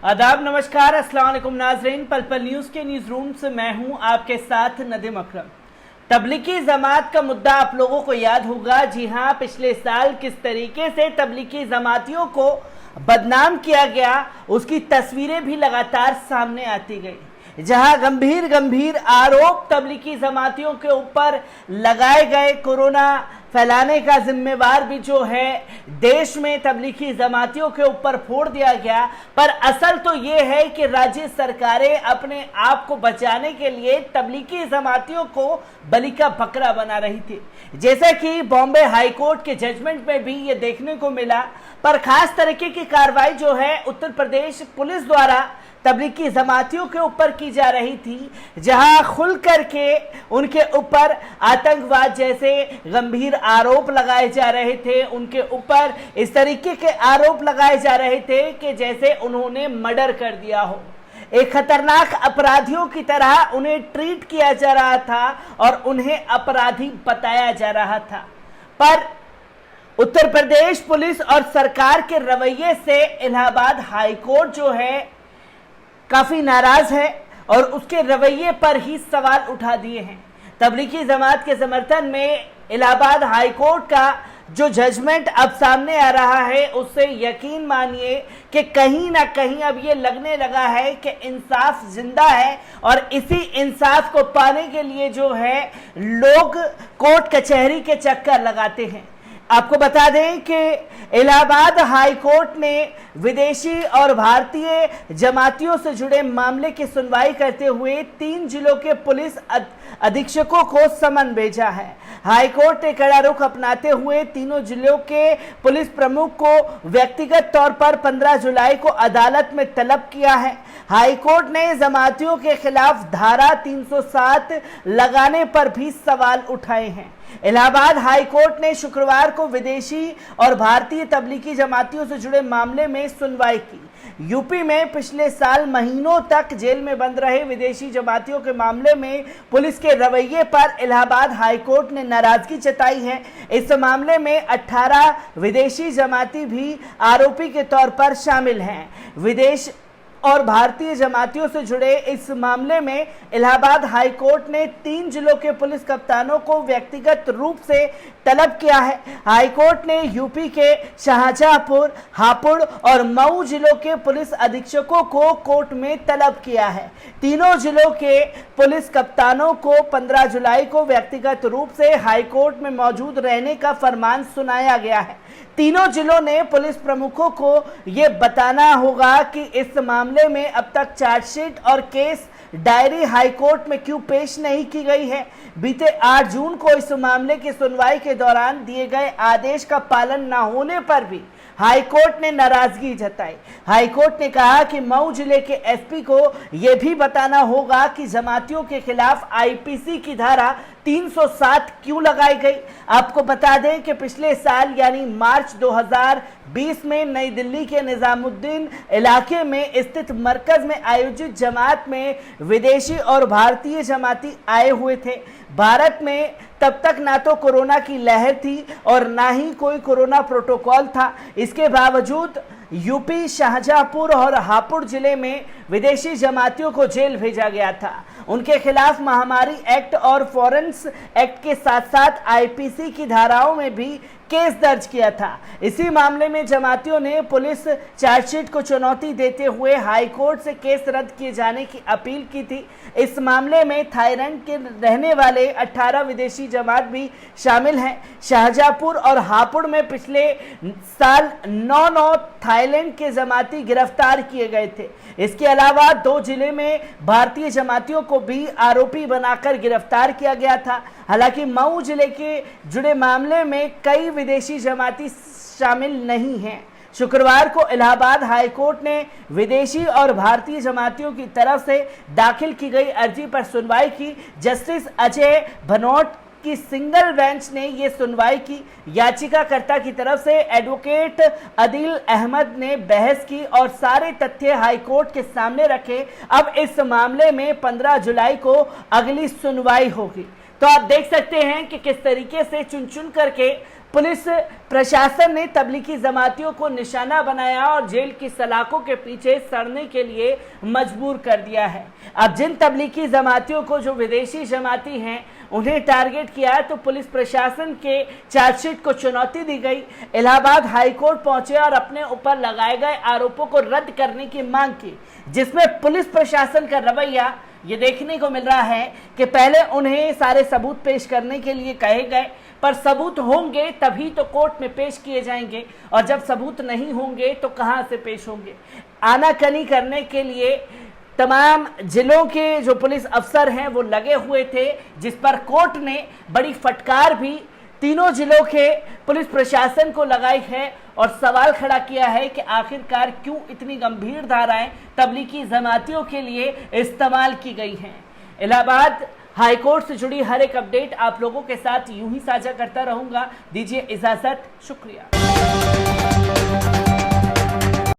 आदाब, नमस्कार, अस्सलाम वालेकुम नाज़रीन। पल पल न्यूज़ के न्यूज़ रूम से मैं हूं आपके साथ नदीम अकरम। तबलीगी जमात का मुद्दा आप लोगों को याद होगा। जी हां, पिछले साल किस तरीके से तबलीगी जमातियों को बदनाम किया गया, उसकी तस्वीरें भी लगातार सामने आती गई। जहां गंभीर गंभीर आरोप तबलीगी जमातियों के ऊपर लगाए गए, कोरोना फैलाने का जिम्मेवार भी जो है देश में तबलीगी जमातियों के ऊपर फोड़ दिया गया। पर असल तो ये है कि राज्य सरकारें अपने आप को बचाने के लिए तबलीगी जमातियों को बलि का बकरा बना रही थी, जैसे कि बॉम्बे हाई कोर्ट के जजमेंट में भी ये देखने को मिला। पर खास तरीके की कार्रवाई जो है उत्तर प्रदेश पुलिस द्वारा तबलीगी जमातियों के ऊपर की जा रही थी, जहां खुल करके उनके ऊपर आतंकवाद जैसे गंभीर आरोप लगाए जा रहे थे। उनके ऊपर इस तरीके के आरोप लगाए जा रहे थे कि जैसे उन्होंने मर्डर कर दिया हो, एक खतरनाक अपराधियों की तरह उन्हें ट्रीट किया जा रहा था और उन्हें अपराधी बताया जा रहा था। पर उत्तर प्रदेश पुलिस और सरकार के रवैये से इलाहाबाद हाई कोर्ट जो है काफी नाराज है और उसके रवैये पर ही सवाल उठा दिए हैं। तबलीगी जमात के समर्थन में इलाहाबाद हाई कोर्ट का जो जजमेंट अब सामने आ रहा है, उससे यकीन मानिए कि कहीं ना कहीं अब ये लगने लगा है कि इंसाफ जिंदा है और इसी इंसाफ को पाने के लिए जो है लोग कोर्ट कचहरी के चक्कर लगाते हैं। आपको बता दें कि इलाहाबाद हाई कोर्ट ने विदेशी और भारतीय जमातियों से जुड़े मामले की सुनवाई करते हुए 3 जिलों के पुलिस अधीक्षकों को समन भेजा है। हाई कोर्ट ने कड़ा रुख अपनाते हुए तीनों जिलों के पुलिस प्रमुख को व्यक्तिगत तौर पर 15 जुलाई को अदालत में तलब किया है। हाई कोर्ट ने जमातियों के खिलाफ धारा 307 लगाने पर भी सवाल उठाए हैं। इलाहाबाद हाई कोर्ट ने शुक्रवार को विदेशी और भारतीय तबलीगी जमातियों से जुड़े मामले में सुनवाई की। यूपी में पिछले साल महीनों तक जेल में बंद रहे विदेशी जमातियों के मामले में पुलिस के रवैये पर इलाहाबाद हाई कोर्ट ने नाराजगी जताई है। इस मामले में 18 विदेशी जमाती भी आरोपी के तौर पर शामिल हैं। विदेश और भारतीय जमातियों से जुड़े इस मामले में इलाहाबाद हाई कोर्ट ने 3 जिलों के पुलिस कप्तानों को व्यक्तिगत रूप से तलब किया है। हाई कोर्ट ने यूपी के शाहजहांपुर, हापुड़ और मऊ जिलों के पुलिस अधीक्षकों को कोर्ट में तलब किया है। तीनों जिलों के पुलिस कप्तानों को 15 जुलाई को व्यक्तिगत रूप से हाई कोर्ट में मौजूद रहने का फरमान सुनाया गया है। तीनों जिलों ने पुलिस प्रमुखों को यह बताना होगा कि इस मामले में अब तक चार्जशीट और केस डायरी हाई कोर्ट में क्यों पेश नहीं की गई है। बीते 8 जून को इस मामले की सुनवाई के दौरान दिए गए आदेश का पालन न होने पर भी हाई कोर्ट ने नाराजगी जताई। हाई कोर्ट ने कहा कि मऊ जिले के एसपी को यह भी बताना होगा कि जमातियों के खिलाफ आईपीसी की धारा 307 क्यों लगाई गई। आपको बता दें कि पिछले साल यानी मार्च 2020 में नई दिल्ली के निजामुद्दीन इलाके में स्थित मरकज में आयोजित जमात में विदेशी और भारतीय जमाती आए हुए थे। भारत में तब तक ना तो कोरोना की लहर थी और ना ही कोई कोरोना प्रोटोकॉल था। इसके बावजूद यूपी शाहजहांपुर और हापुड़ जिले में विदेशी जमातियों को जेल भेजा गया था। उनके खिलाफ महामारी एक्ट और फॉरेंस एक्ट के साथ साथ आईपीसी की धाराओं में भी केस दर्ज किया था। इसी मामले में जमातियों ने पुलिस चार्जशीट को चुनौती देते हुए हाई कोर्ट से केस रद्द किए जाने की अपील की थी। इस मामले में थाईलैंड के रहने वाले 18 विदेशी जमात भी शामिल हैं। शाहजहांपुर और हापुड़ में पिछले साल 9 थाईलैंड के जमाती गिरफ्तार किए गए थे। इसके अलावा 2 जिले में भारतीय जमातियों को भी आरोपी बनाकर गिरफ्तार किया गया था। हालांकि मऊ जिले के जुड़े मामले में कई विदेशी जमाती शामिल नहीं हैं। शुक्रवार को इलाहाबाद हाई कोर्ट ने विदेशी और भारतीय जमातियों की तरफ से दाखिल की गई अर्जी पर सुनवाई की। जस्टिस अजय भनोट की सिंगल बेंच ने यह सुनवाई की। याचिकाकर्ता की तरफ से एडवोकेट अदिल अहमद ने बहस की और सारे तथ्य हाई कोर्ट के सामने रखे। अब इस मामले में 15 जुलाई को अगली सुनवाई होगी। तो आप देख सकते हैं कि किस तरीके से चुन चुन करके पुलिस प्रशासन ने तबलीगी जमातियों को निशाना बनाया और जेल की सलाखों के पीछे सड़ने के लिए मजबूर कर दिया है। अब जिन तबलीगी जमातियों को जो विदेशी जमाती हैं उन्हें टारगेट किया तो पुलिस प्रशासन के चार्जशीट को चुनौती दी गई। इलाहाबाद हाईकोर्ट पहुंचे और अपने ऊपर लगाए गए आरोपों को रद्द करने की मांग की, जिसमें पुलिस प्रशासन का रवैया ये देखने को मिल रहा है कि पहले उन्हें सारे सबूत पेश करने के लिए कहे गए, पर सबूत होंगे तभी तो कोर्ट में पेश किए जाएंगे, और जब सबूत नहीं होंगे तो कहां से पेश होंगे। आनाकानी करने के लिए तमाम जिलों के जो पुलिस अफसर हैं वो लगे हुए थे, जिस पर कोर्ट ने बड़ी फटकार भी तीनों जिलों के पुलिस प्रशासन को लगाई है और सवाल खड़ा किया है कि आखिरकार क्यों इतनी गंभीर धाराएं तबलीगी जमातियों के लिए इस्तेमाल की गई हैं। इलाहाबाद हाईकोर्ट से जुड़ी हर एक अपडेट आप लोगों के साथ यूं ही साझा करता रहूंगा। दीजिए इजाजत, शुक्रिया।